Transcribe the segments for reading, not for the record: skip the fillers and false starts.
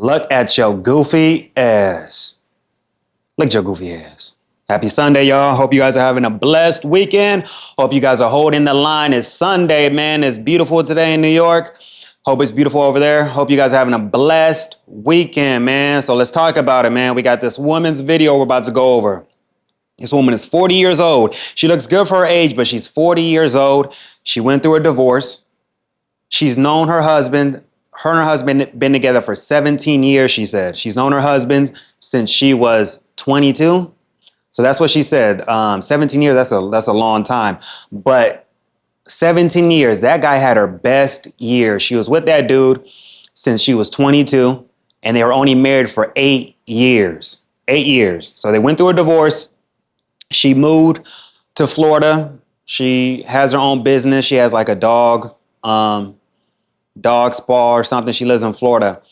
Look at your goofy ass. Look at your goofy ass. Happy Sunday, y'all. Hope you guys are having a blessed weekend. Hope you guys are holding the line. It's Sunday, man. It's beautiful today in New York. Hope it's beautiful over there. Hope you guys are having a blessed weekend, man. So let's talk about it, man. We got this woman's video we're about to go over. This woman is 40 years old. She looks good for her age, but she's 40 years old. She went through a divorce. She's known her husband. Her and her husband been together for 17 years, she said. She's known her husband since she was 22. So that's what she said. 17 years, that's a long time. But 17 years, that guy had her best year. She was with that dude since she was 22, and they were only married for 8 years. 8 years. So they went through a divorce. She moved to Florida. She has her own business. She has like a dog spa or something. She lives in Florida.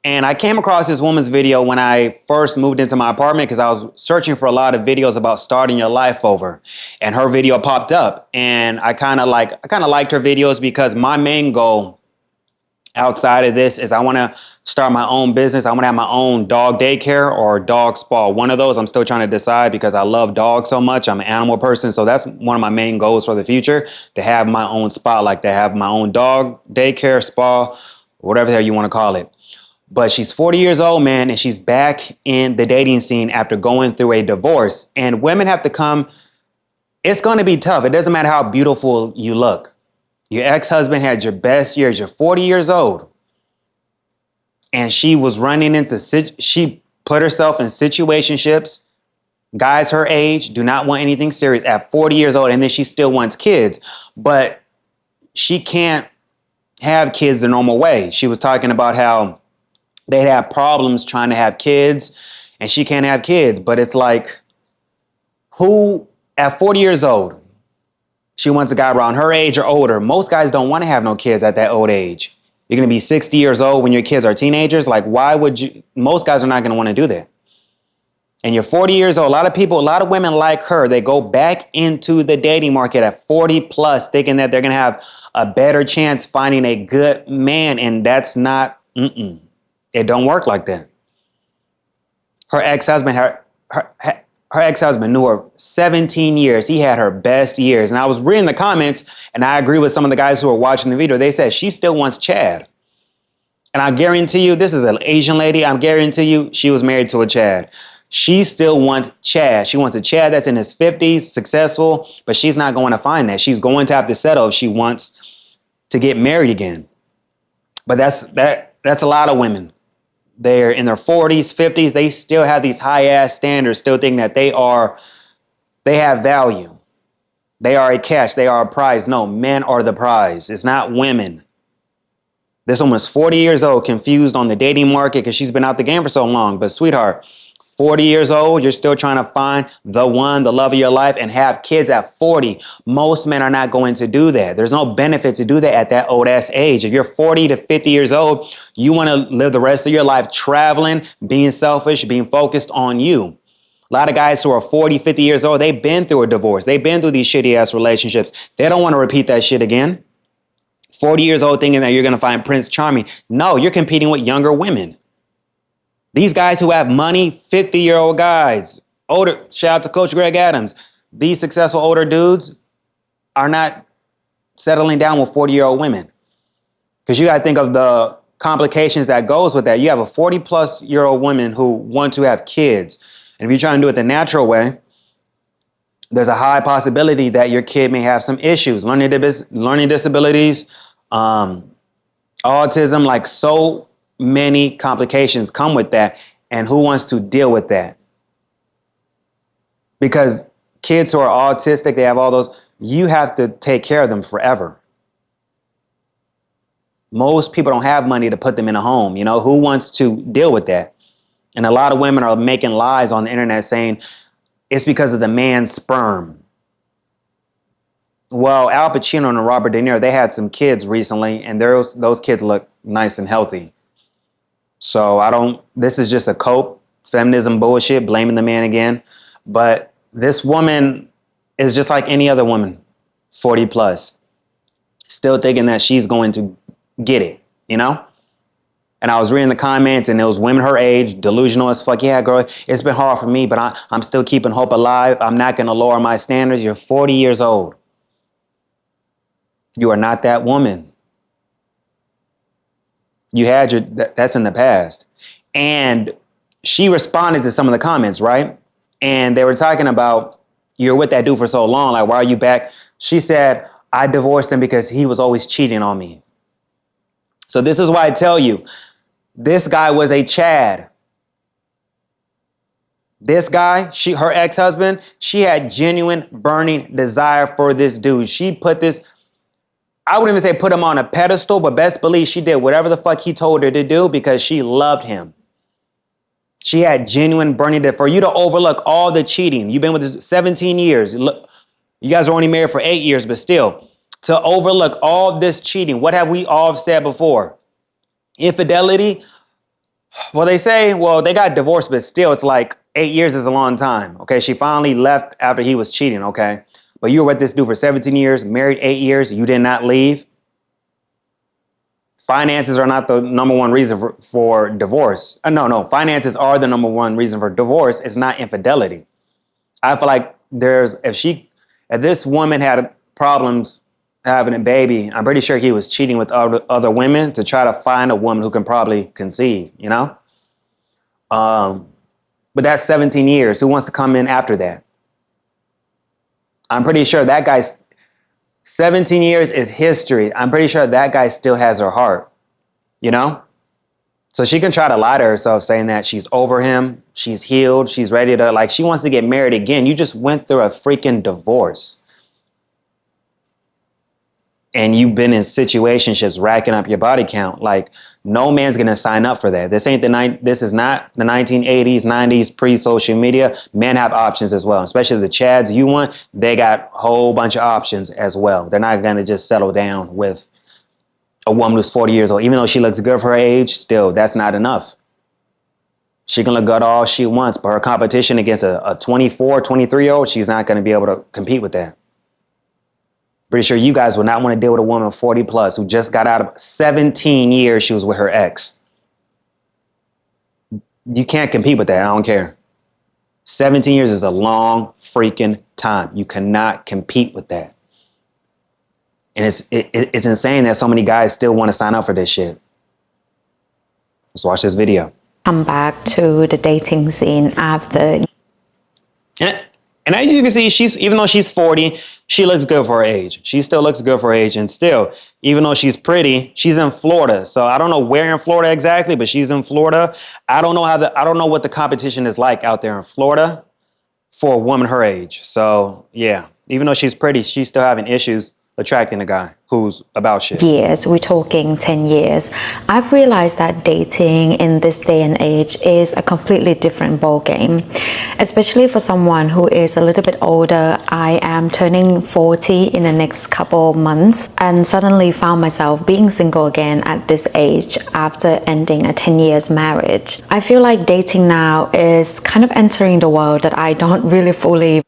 And I came across this woman's video when I first moved into my apartment because I was searching for a lot of videos about starting your life over. And her video popped up. And I kind of liked her videos because my main goal outside of this is I want to start my own business. I want to have my own dog daycare or dog spa. One of those I'm still trying to decide because I love dogs so much. I'm an animal person. So that's one of my main goals for the future, to have my own spot, like to have my own dog daycare, spa, whatever the hell you want to call it. But she's 40 years old, man, and she's back in the dating scene after going through a divorce. And women have to come. It's going to be tough. It doesn't matter how beautiful you look. Your ex-husband had your best years. You're 40 years old. And she was running into, she put herself in situationships. Guys her age do not want anything serious at 40 years old. And then she still wants kids. But she can't have kids the normal way. She was talking about how they have problems trying to have kids and she can't have kids. But it's like, who at 40 years old, she wants a guy around her age or older. Most guys don't want to have no kids at that old age. You're going to be 60 years old when your kids are teenagers. Like, why would you? Most guys are not going to want to do that. And you're 40 years old. A lot of women like her, they go back into the dating market at 40 plus, thinking that they're going to have a better chance finding a good man. And that's not, it don't work like that. Her ex-husband, her ex-husband knew her 17 years. He had her best years. And I was reading the comments, and I agree with some of the guys who were watching the video. They said she still wants Chad. And I guarantee you, this is an Asian lady. I guarantee you she was married to a Chad. She still wants Chad. She wants a Chad that's in his 50s, successful, but she's not going to find that. She's going to have to settle if she wants to get married again. But that's a lot of women. They're in their 40s, 50s. They still have these high ass standards, still think that they have value. They are a catch. They are a prize. No, men are the prize. It's not women. This woman's 40 years old, confused on the dating market because she's been out the game for so long. But sweetheart, 40 years old, you're still trying to find the one, the love of your life, and have kids at 40. Most men are not going to do that. There's no benefit to do that at that old ass age. If you're 40 to 50 years old, you want to live the rest of your life traveling, being selfish, being focused on you. A lot of guys who are 40, 50 years old, they've been through a divorce. They've been through these shitty ass relationships. They don't want to repeat that shit again. 40 years old thinking that you're going to find Prince Charming. No, you're competing with younger women. These guys who have money, 50-year-old guys, older, shout out to Coach Greg Adams. These successful older dudes are not settling down with 40-year-old women. Because you got to think of the complications that goes with that. You have a 40-plus-year-old woman who want to have kids. And if you're trying to do it the natural way, there's a high possibility that your kid may have some issues, learning disabilities, autism, like so many complications come with that. And who wants to deal with that? Because kids who are autistic, they have all those, you have to take care of them forever. Most people don't have money to put them in a home. You know, who wants to deal with that? And a lot of women are making lies on the internet saying it's because of the man's sperm. Well, Al Pacino and Robert De Niro, they had some kids recently, and those kids look nice and healthy. So this is just a cope, feminism bullshit, blaming the man again. But this woman is just like any other woman, 40 plus, still thinking that she's going to get it, you know? And I was reading the comments, and it was women her age, delusional as fuck. Yeah, girl, it's been hard for me, but I'm still keeping hope alive. I'm not going to lower my standards. You're 40 years old. You are not that woman. You had that's in the past. And she responded to some of the comments, right? And they were talking about, you're with that dude for so long. Like, why are you back? She said, I divorced him because he was always cheating on me. So this is why I tell you, this guy was a Chad. This guy, her ex-husband, she had genuine burning desire for this dude. She put this, I wouldn't even say put him on a pedestal, but best believe she did whatever the fuck he told her to do because she loved him. She had genuine burning desire. For you to overlook all the cheating, you've been with this 17 years. Look, you guys are only married for 8 years, but still, to overlook all this cheating, what have we all said before? Infidelity. Well, they say, well, they got divorced, but still, it's like 8 years is a long time. Okay, she finally left after he was cheating, okay? But you were with this dude for 17 years, married 8 years, you did not leave. Finances are not the number one reason for divorce. No, finances are the number one reason for divorce. It's not infidelity. I feel like if this woman had problems having a baby, I'm pretty sure he was cheating with other women to try to find a woman who can probably conceive, you know? But that's 17 years. Who wants to come in after that? I'm pretty sure that guy's 17 years is history. I'm pretty sure that guy still has her heart, you know? So she can try to lie to herself saying that she's over him, she's healed, she's ready to, like, she wants to get married again. You just went through a freaking divorce. And you've been in situationships racking up your body count. Like, no man's going to sign up for that. This is not the 1980s, 90s, pre-social media. Men have options as well, especially the Chads you want. They got a whole bunch of options as well. They're not going to just settle down with a woman who's 40 years old. Even though she looks good for her age, still, that's not enough. She can look good all she wants, but her competition against a 24, 23-year-old, she's not going to be able to compete with that. Pretty sure you guys would not want to deal with a woman 40 plus who just got out of 17 years she was with her ex. You can't compete with that. I don't care. 17 years is a long freaking time. You cannot compete with that. And it's insane that so many guys still want to sign up for this shit. Let's watch this video. Come back to the dating scene after. And as you can see, even though she's 40, she looks good for her age. She still looks good for her age. And still, even though she's pretty, she's in Florida. So I don't know where in Florida exactly, but she's in Florida. I don't know what the competition is like out there in Florida for a woman her age. So yeah, even though she's pretty, she's still having issues attracting a guy who's about shit. Years, we're talking 10 years. I've realized that dating in this day and age is a completely different ballgame, especially for someone who is a little bit older. I am turning 40 in the next couple months and suddenly found myself being single again at this age after ending a 10 years marriage. I feel like dating now is kind of entering the world that I don't really fully.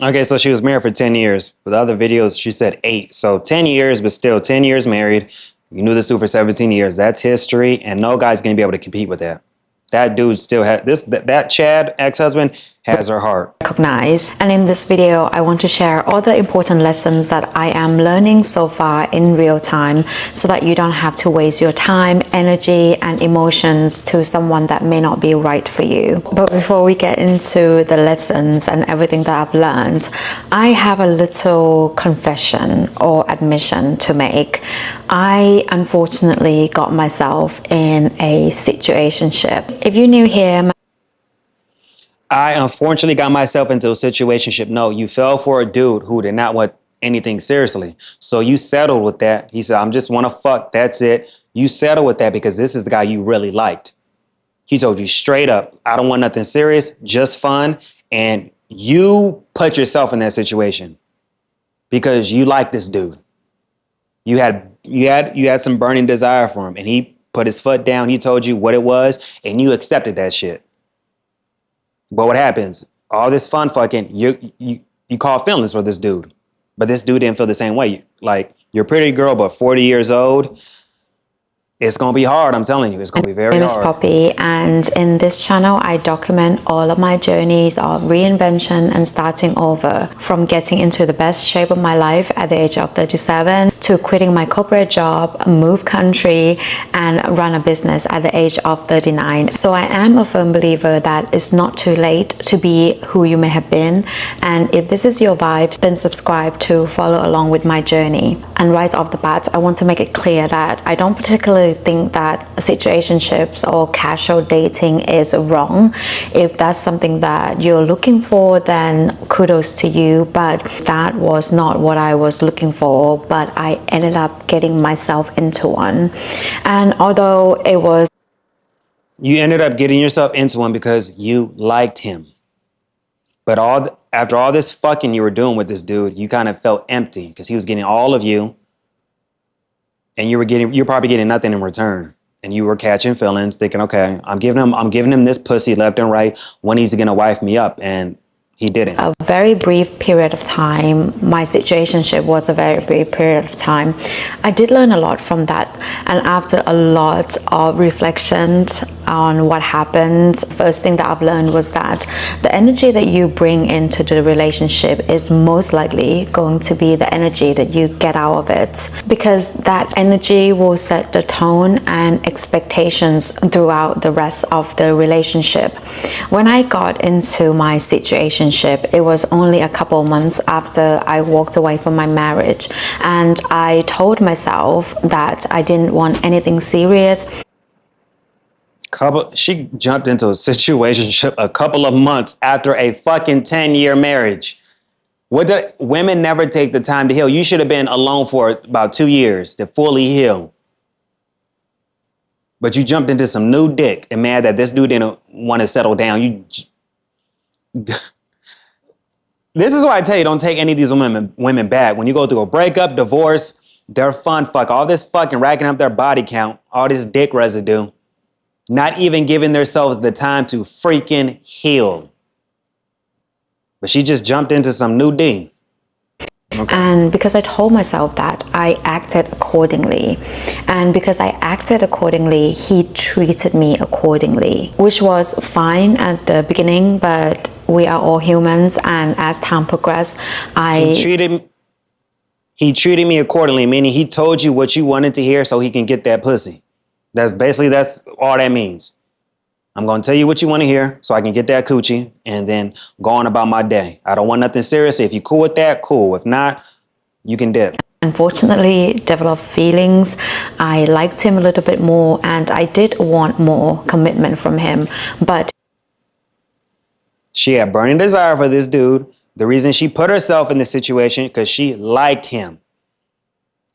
Okay, so she was married for 10 years. With other videos, she said 8. So 10 years, but still 10 years married. You knew this dude for 17 years. That's history, and no guy's going to be able to compete with that. That dude still had that Chad ex-husband has her heart. Recognize. And in this video, I want to share all the important lessons that I am learning so far in real time so that you don't have to waste your time, energy, and emotions to someone that may not be right for you. But before we get into the lessons and everything that I've learned, I have a little confession or admission to make. I unfortunately got myself in a situationship. If you're new here, I unfortunately got myself into a situationship. No, you fell for a dude who did not want anything seriously. So you settled with that. He said, I'm just want to fuck. That's it. You settle with that because this is the guy you really liked. He told you straight up, I don't want nothing serious, just fun. And you put yourself in that situation because you like this dude. You had some burning desire for him, and he put his foot down. He told you what it was, and you accepted that shit. But what happens? All this fun fucking, you call feelings for this dude. But this dude didn't feel the same way. Like, you're a pretty girl, but 40 years old. It's gonna be hard, I'm telling you. It's gonna be very My name is hard. Poppy, and in this channel I document all of my journeys of reinvention and starting over, from getting into the best shape of my life at the age of 37 to quitting my corporate job, move country, and run a business at the age of 39. So I am a firm believer that it's not too late to be who you may have been, and if this is your vibe, then subscribe to follow along with my journey. And right off the bat, I want to make it clear that I don't particularly think that situationships or casual dating is wrong. If that's something that you're looking for, then kudos to you, but that was not what I was looking for, but I ended up getting myself into one. And although it was You ended up getting yourself into one because you liked him. But after all this fucking you were doing with this dude, you kind of felt empty because he was getting all of you, and you're probably getting nothing in return. And you were catching feelings, thinking, okay, I'm giving him this pussy left and right. When he's gonna wife me up? And he didn't. a very brief period of time. My situationship was a very brief period of time. I did learn a lot from that, and after a lot of reflection on what happened, first thing that I've learned was that the energy that you bring into the relationship is most likely going to be the energy that you get out of it, because that energy will set the tone and expectations throughout the rest of the relationship. When I got into my situationship, it was only a couple months after I walked away from my marriage, and I told myself that I didn't want anything serious. She jumped into a situationship a couple of months after a fucking 10-year marriage. Women never take the time to heal. You should have been alone for about 2 years to fully heal. But you jumped into some new dick and mad that this dude didn't want to settle down. This is why I tell you, don't take any of these women back. When you go through a breakup, divorce, they're fun fuck. All this fucking racking up their body count, all this dick residue, not even giving themselves the time to freaking heal. But she just jumped into some new D. Okay. And because I told myself that, I acted accordingly. And because I acted accordingly, he treated me accordingly, which was fine at the beginning, but we are all humans, and as time progressed, He treated me accordingly, meaning he told you what you wanted to hear so he can get that pussy. That's all that means. I'm going to tell you what you want to hear so I can get that coochie and then go on about my day. I don't want nothing serious. If you're cool with that, cool. If not, you can dip. Unfortunately, developed feelings. I liked him a little bit more, and I did want more commitment from him, but she had burning desire for this dude. The reason she put herself in this situation, because she liked him.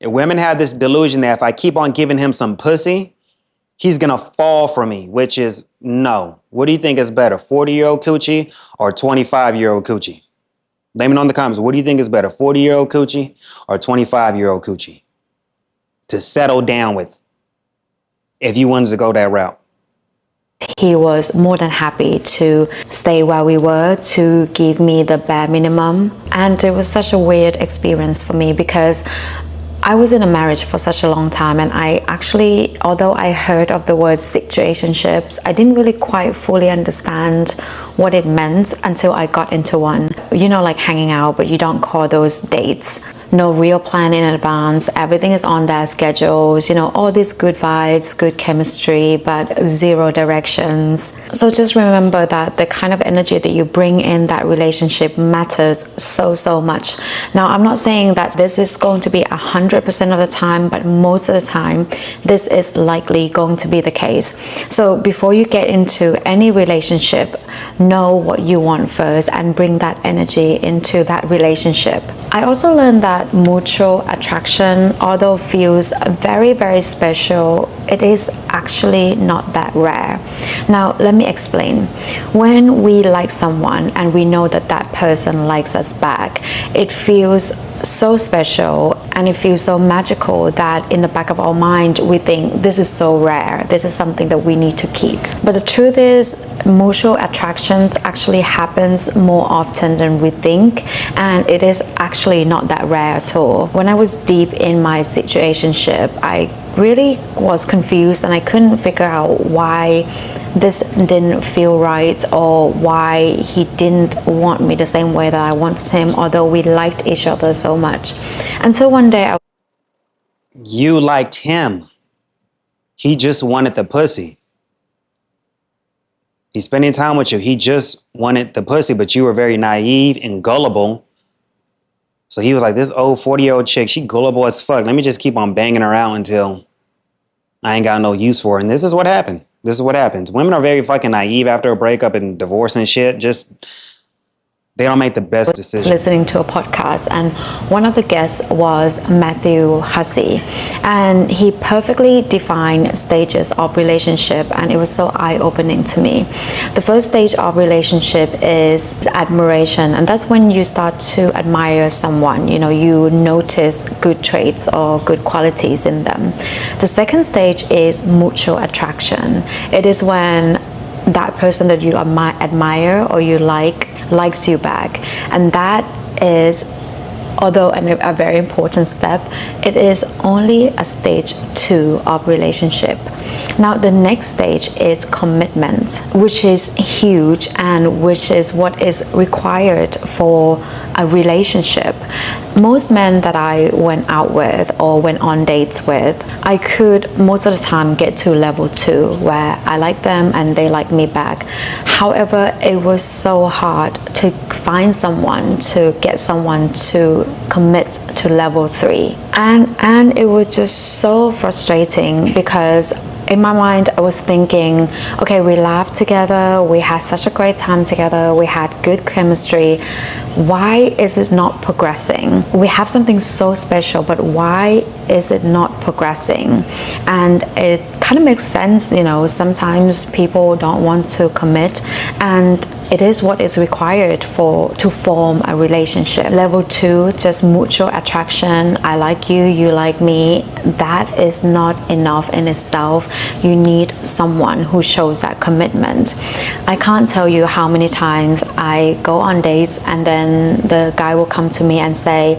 And women have this delusion that if I keep on giving him some pussy, he's going to fall for me, which is no. What do you think is better, 40-year-old coochie or 25-year-old coochie? Let me know in the comments. What do you think is better, 40-year-old coochie or 25-year-old coochie to settle down with if you wanted to go that route? he was more than happy to stay where we were, to give me the bare minimum. And it was such a weird experience for me because I was in a marriage for such a long time, and I actually, although I heard of the word situationships, I didn't really quite fully understand what it meant until I got into one. You know, like hanging out, but you don't call those dates. No real plan in advance. Everything is on their schedules, you know, all these good vibes, good chemistry, but zero directions. So just remember that the kind of energy that you bring in that relationship matters so much. Now, I'm not saying that this is going to be 100% of the time, but most of the time, this is likely going to be the case. So before you get into any relationship, know what you want first and bring that energy into that relationship. I also learned that mutual attraction, although feels very special, it is actually not that rare. Now, let me explain. When we like someone and we know that that person likes us back, it feels so special and it feels so magical that in the back of our mind we think this is so rare, this is something that we need to keep. But the truth is, mutual attractions actually happens more often than we think, and it is actually not that rare at all. When I was deep in my situationship, I really was confused and I couldn't figure out why this didn't feel right or why he didn't want me the same way that I wanted him, although we liked each other so much. Until one day You liked him. He just wanted the pussy. He's spending time with you. He just wanted the pussy, but you were very naive and gullible. So he was like, this old 40-year-old chick, she gullible as fuck. Let me just keep on banging her out until I ain't got no use for her. And this is what happened. This is what happens. Women are very fucking naive after a breakup and divorce and shit. They don't make the best decisions. Listening to a podcast, and one of the guests was Matthew Hussey, and he perfectly defined stages of relationship, and it was so eye-opening to me. The first stage of relationship is admiration, and that's when you start to admire someone. You know, you notice good traits or good qualities in them. The second stage is mutual attraction. It is when that person that you admire or you likes you back, and that is, although a very important step, it is only a stage 2 of relationship. Now the next stage is commitment, which is huge and which is what is required for a relationship. Most men that I went out with or went on dates with, I could most of the time get to level 2 where I like them and they like me back. However, it was so hard to find someone, to get someone to commit to level 3. And it was just so frustrating because in my mind, I was thinking, okay, we laughed together, we had such a great time together, we had good chemistry. Why is it not progressing? We have something so special, but why is it not progressing? And it kind of makes sense, you know, sometimes people don't want to commit, and it is what is required to form a relationship. Level 2, just mutual attraction. I like you, you like me. That is not enough in itself. You need someone who shows that commitment. I can't tell you how many times I go on dates and then the guy will come to me and say,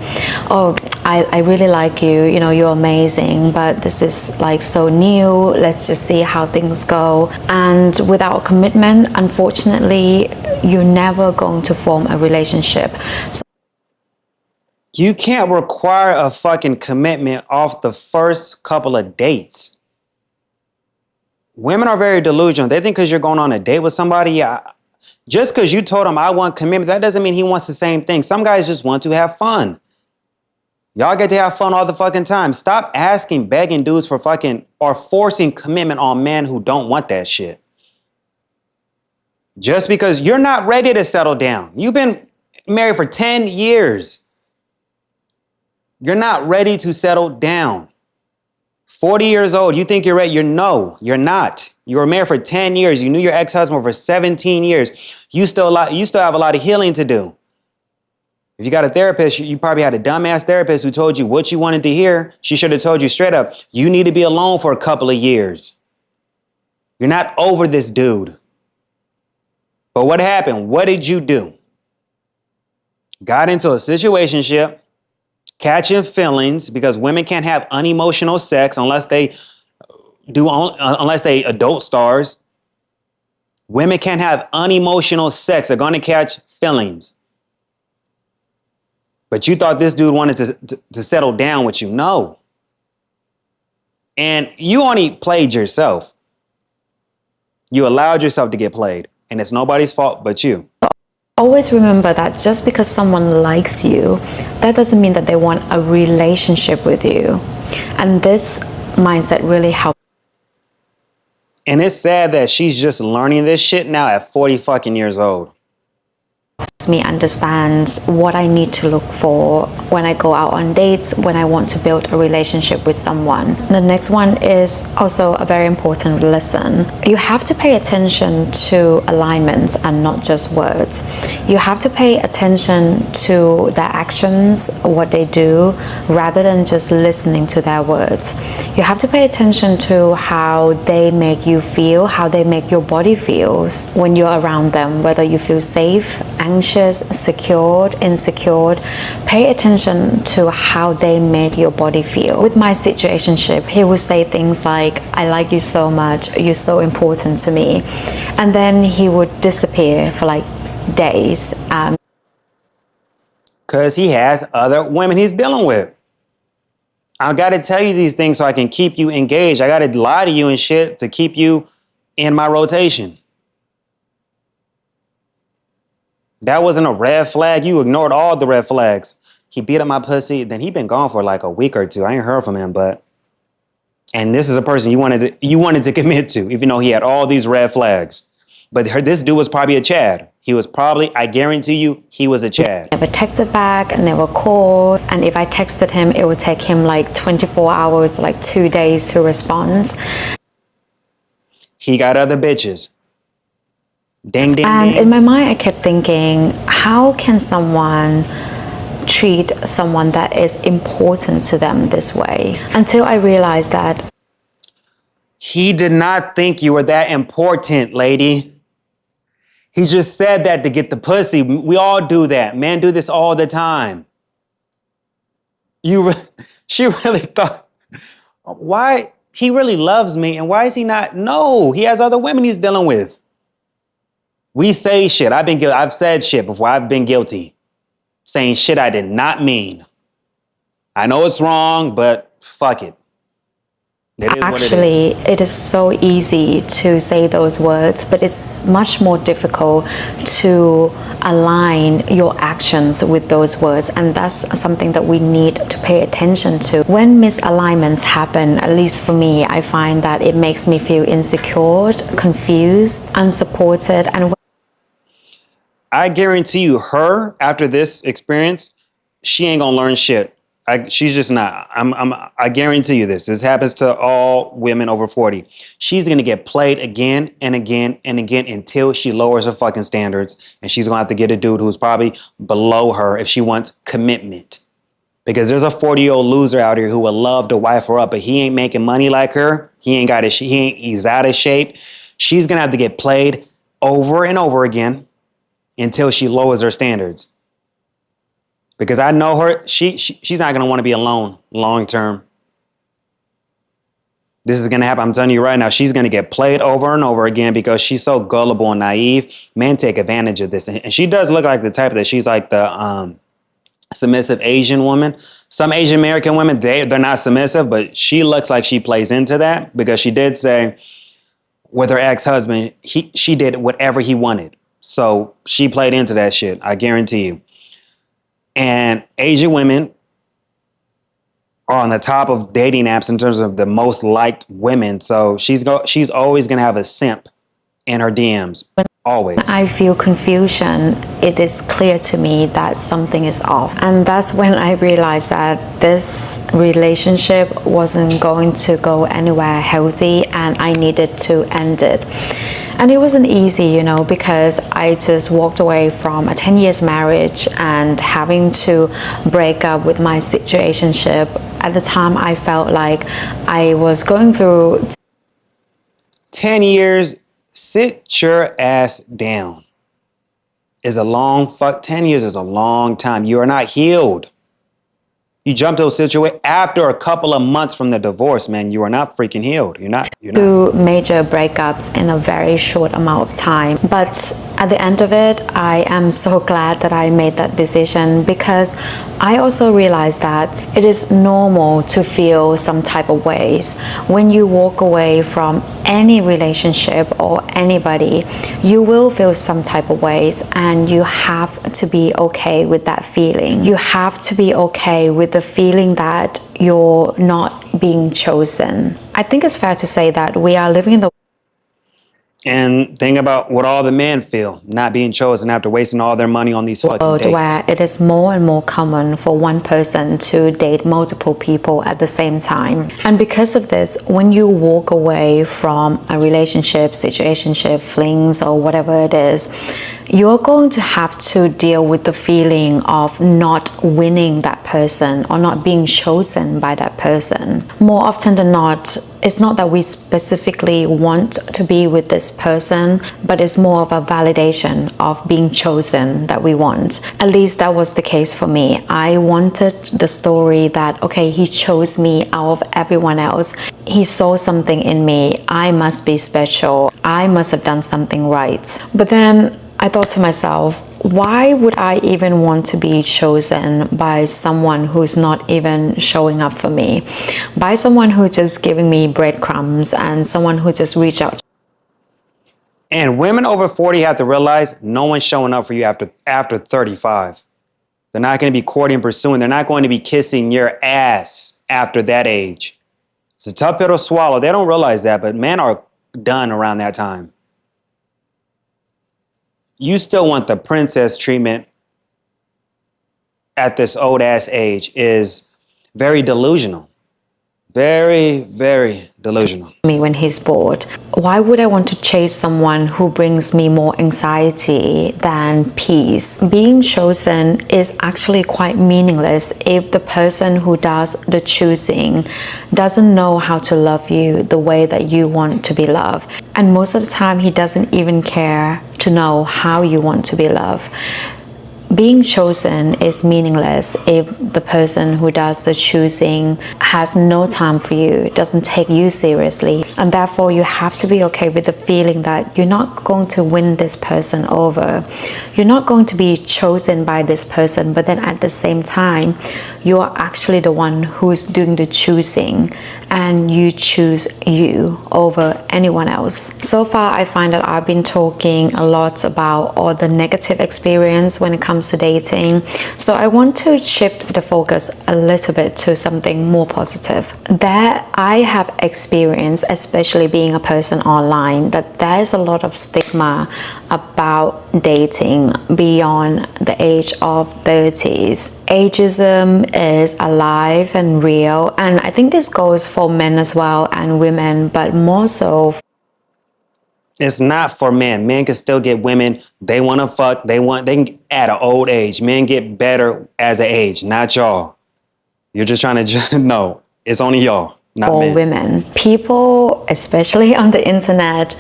oh, I really like you, you know, you're amazing, but this is like so new, let's just see how things go. And without commitment, unfortunately, you're never going to form a relationship. So You can't require a fucking commitment off the first couple of dates. Women are very delusional. They think because you're going on a date with somebody, just because you told him I want commitment, that doesn't mean he wants the same thing. Some guys just want to have fun. Y'all get to have fun all the fucking time. Stop asking, begging dudes for fucking, or forcing commitment on men who don't want that shit. Just because you're not ready to settle down. You've been married for 10 years. You're not ready to settle down. 40 years old, you think you're ready? No, you're not. You were married for 10 years. You knew your ex-husband for 17 years. You still have a lot of healing to do. If you got a therapist, you probably had a dumbass therapist who told you what you wanted to hear. She should have told you straight up, you need to be alone for a couple of years. You're not over this dude. But what happened? What did you do? Got into a situationship, catching feelings, because women can't have unemotional sex unless they adult stars. Women can't have unemotional sex. They're going to catch feelings. But you thought this dude wanted to settle down with you. No. And you only played yourself. You allowed yourself to get played. And it's nobody's fault but you. always remember that just because someone likes you, that doesn't mean that they want a relationship with you. And this mindset really helps. And it's sad that she's just learning this shit now at 40 fucking years old. Me understands what I need to look for when I go out on dates, when I want to build a relationship with someone. The next one is also a very important lesson. You have to pay attention to alignments and not just words. You have to pay attention to their actions, what they do, rather than just listening to their words. You have to pay attention to how they make you feel, how they make your body feels when you're around them, whether you feel safe, anxious, anxious, secured, insecure, pay attention to how they made your body feel. With my situationship, he would say things like, I like you so much, you're so important to me. And then he would disappear for like days. Because he has other women he's dealing with. I got to tell you these things so I can keep you engaged. I got to lie to you and shit to keep you in my rotation. That wasn't a red flag. You ignored all the red flags. He beat up my pussy. Then he been gone for like a week or two. I ain't heard from him, and this is a person you wanted to commit to, even though he had all these red flags. But this dude was probably a Chad. He was probably, I guarantee you, he was a Chad. Never texted back, never called. And if I texted him, it would take him like 24 hours, like 2 days to respond. He got other bitches. Ding, ding, And ding. in my mind, I kept thinking, how can someone treat someone that is important to them this way? Until I realized that He did not think you were that important, lady. He just said that to get the pussy. We all do that. Men do this all the time. She really thought, why? He really loves me, and why is he not? No, he has other women he's dealing with. We say shit. I've said shit before. I've been guilty. Saying shit I did not mean. I know it's wrong, but fuck it. It is actually, it is so easy to say those words, but it's much more difficult to align your actions with those words. And that's something that we need to pay attention to. When misalignments happen, at least for me, I find that it makes me feel insecure, confused, unsupported. And I guarantee you, her, after this experience, she ain't gonna learn shit. She's just not. I guarantee you this. This happens to all women over 40. She's gonna get played again and again and again until she lowers her fucking standards, and she's gonna have to get a dude who's probably below her if she wants commitment. Because there's a 40-year-old loser out here who would love to wife her up, but he ain't making money like her. He's out of shape. She's gonna have to get played over and over again until she lowers her standards. Because I know her, she's not going to want to be alone long term. This is going to happen. I'm telling you right now, she's going to get played over and over again because she's so gullible and naive. Men take advantage of this. And she does look like the type that she's like the submissive Asian woman. Some Asian American women, they're not submissive, but she looks like she plays into that because she did say with her ex-husband, she did whatever he wanted. So she played into that shit, I guarantee you. And Asian women are on the top of dating apps in terms of the most liked women. So she's always going to have a simp in her DMs. Always. I feel confusion, it is clear to me that something is off. And that's when I realized that this relationship wasn't going to go anywhere healthy and I needed to end it. And it wasn't easy, you know, because I just walked away from a 10 years marriage and having to break up with my situationship. At the time, I felt like I was going through 10 years. Sit your ass down. 10 years is a long time. You are not healed. You jumped to a situation after a couple of months from the divorce, man. You are not freaking healed. You're not. Two major breakups in a very short amount of time. But at the end of it, I am so glad that I made that decision because I also realized that it is normal to feel some type of ways. When you walk away from any relationship or anybody, you will feel some type of ways and you have to be okay with that feeling. You have to be okay with the feeling that you're not being chosen. I think it's fair to say that we are living in the And think about what all the men feel, not being chosen after wasting all their money on these fucking world dates. where it is more and more common for one person to date multiple people at the same time. And because of this, when you walk away from a relationship, situationship, flings, or whatever it is, you're going to have to deal with the feeling of not winning that person or not being chosen by that person. More often than not, it's not that we specifically want to be with this person, but it's more of a validation of being chosen that we want. At least that was the case for me. I wanted the story that, okay, he chose me out of everyone else. He saw something in me. I must be special. I must have done something right. But then I thought to myself, why would I even want to be chosen by someone who's not even showing up for me? By someone who's just giving me breadcrumbs and someone who just reached out. And women over 40 have to realize no one's showing up for you after 35. They're not going to be courting and pursuing. They're not going to be kissing your ass after that age. It's a tough pill to swallow. They don't realize that, but men are done around that time. You still want the princess treatment at this old ass age is very delusional. Very, very delusional. Me when he's bored. Why would I want to chase someone who brings me more anxiety than peace? Being chosen is actually quite meaningless if the person who does the choosing doesn't know how to love you the way that you want to be loved. And most of the time, he doesn't even care to know how you want to be loved. Being chosen is meaningless if the person who does the choosing has no time for you, doesn't take you seriously, and therefore you have to be okay with the feeling that you're not going to win this person over. You're not going to be chosen by this person, but then at the same time, you are actually the one who's doing the choosing, and you choose you over anyone else. So far, I find that I've been talking a lot about all the negative experience when it comes to dating. So I want to shift the focus a little bit to something more positive. That I have experienced, especially being a person online, that there's a lot of stigma about dating beyond the age of 30s. Ageism is alive and real, and I think this goes for men as well and women, but more so. It's not for men. Men can still get women they want to fuck. They can at an old age. Men get better as an age, not y'all. You're just trying to no. It's only y'all, not For men. women, people, especially on the internet,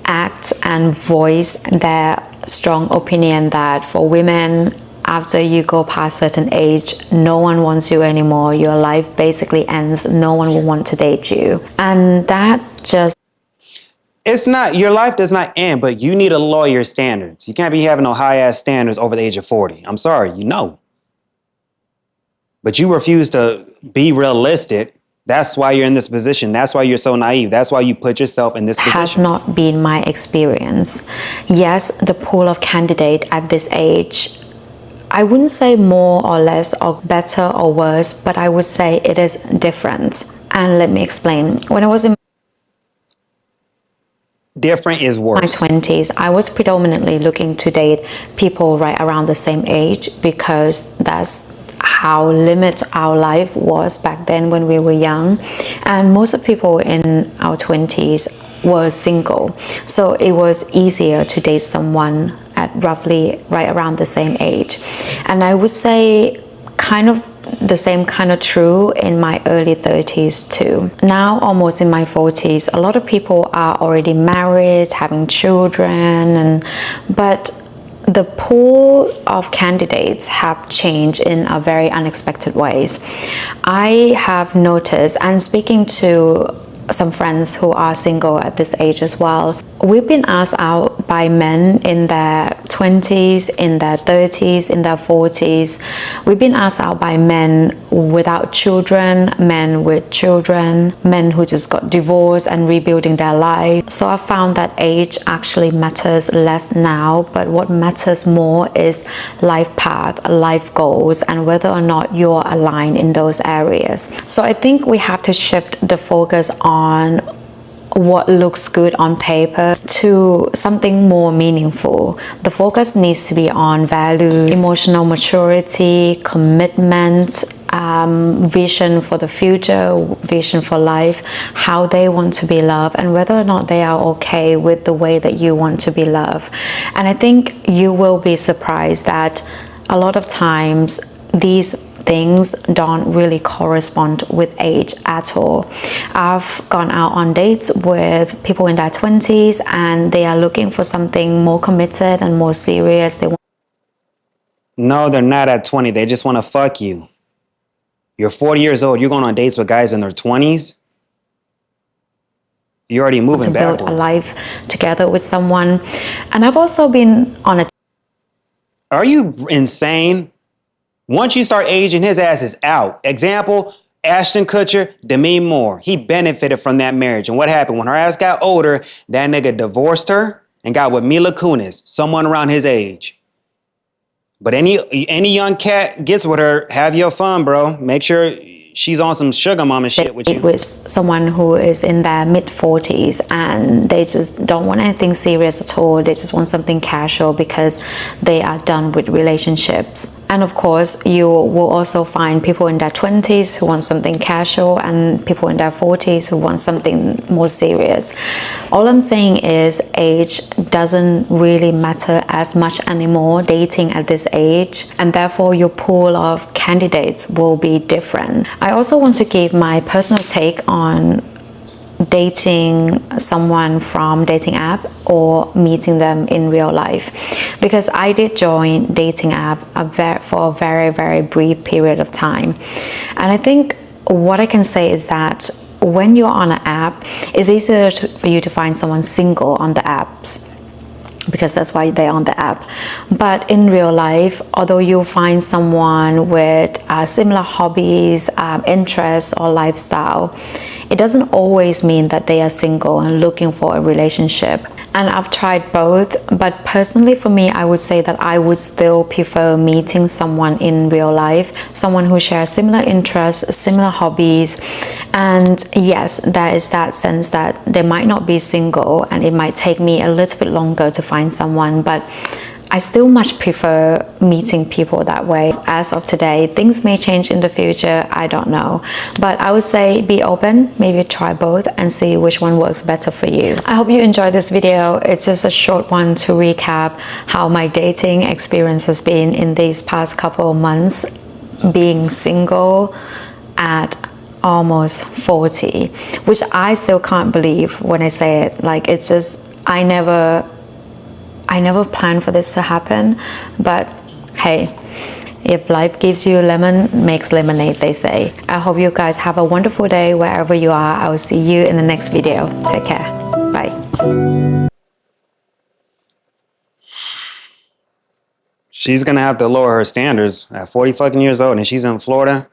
act and voice their strong opinion that for women, after you go past a certain age, no one wants you anymore. Your life basically ends. No one will want to date you. And that just... It's not, your life does not end, but you need to lower your standards. You can't be having no high ass standards over the age of 40. I'm sorry, you know. But you refuse to be realistic. That's why you're in this position. That's why you're so naive. That's why you put yourself in this position. Has not been my experience. Yes, the pool of candidate at this age, I wouldn't say more or less or better or worse, but I would say it is different. And let me explain. When I was in different is worse. my 20s, I was predominantly looking to date people right around the same age because that's how limited our life was back then when we were young. And most of people in our 20s were single. So it was easier to date someone at roughly right around the same age. And I would say kind of the same kind of true in my early 30s too. Now, almost in my 40s, a lot of people are already married, having children, but the pool of candidates have changed in a very unexpected ways. I have noticed, and speaking to some friends who are single at this age as well, we've been asked out by men in their 20s, in their 30s, in their 40s. We've been asked out by men without children, men with children, men who just got divorced and rebuilding their life. So I found that age actually matters less now, but what matters more is life path, life goals, and whether or not you're aligned in those areas. So I think we have to shift the focus on what looks good on paper to something more meaningful. The focus needs to be on values, emotional maturity, commitment, vision for the future, vision for life, how they want to be loved, and whether or not they are okay with the way that you want to be loved. And I think you will be surprised that a lot of times these things don't really correspond with age at all. I've gone out on dates with people in their 20s and they are looking for something more committed and more serious. No, they're not at 20. They just want to fuck you. You're 40 years old. You're going on dates with guys in their 20s? You're already moving backwards. Build a life together with someone. And I've also been on a... Are you insane? Once you start aging, his ass is out. Example, Ashton Kutcher, Demi Moore. He benefited from that marriage. And what happened? When her ass got older, that nigga divorced her and got with Mila Kunis, someone around his age. But any young cat gets with her, have your fun, bro. Make sure she's on some sugar mama shit with you. With someone who is in their mid-40s and they just don't want anything serious at all. They just want something casual because they are done with relationships. And of course, you will also find people in their 20s who want something casual and people in their 40s who want something more serious. All I'm saying is age doesn't really matter as much anymore, dating at this age, and therefore your pool of candidates will be different. I also want to give my personal take on dating someone from dating app or meeting them in real life, because I did join dating app for a very, very brief period of time. And I think what I can say is that when you're on an app, it's easier for you to find someone single on the apps, because that's why they're on the app. But in real life, although you'll find someone with similar hobbies, interests, or lifestyle, it doesn't always mean that they are single and looking for a relationship. And I've tried both, but personally for me, I would say that I would still prefer meeting someone in real life, someone who shares similar interests, similar hobbies. And yes, there is that sense that they might not be single and it might take me a little bit longer to find someone, but I still much prefer meeting people that way. As of today, things may change in the future, I don't know. But I would say be open, maybe try both and see which one works better for you. I hope you enjoyed this video. It's just a short one to recap how my dating experience has been in these past couple of months, being single at almost 40, which I still can't believe when I say it. Like, it's just, I never planned for this to happen, but hey, if life gives you a lemon, makes lemonade, they say. I hope you guys have a wonderful day wherever you are. I will see you in the next video. Take care. Bye. She's gonna have to lower her standards at 40 fucking years old, and she's in Florida.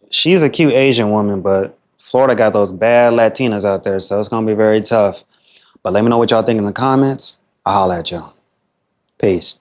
She's a cute Asian woman, but Florida got those bad Latinas out there, so it's gonna be very tough. But let me know what y'all think in the comments. I'll holla at y'all. Peace.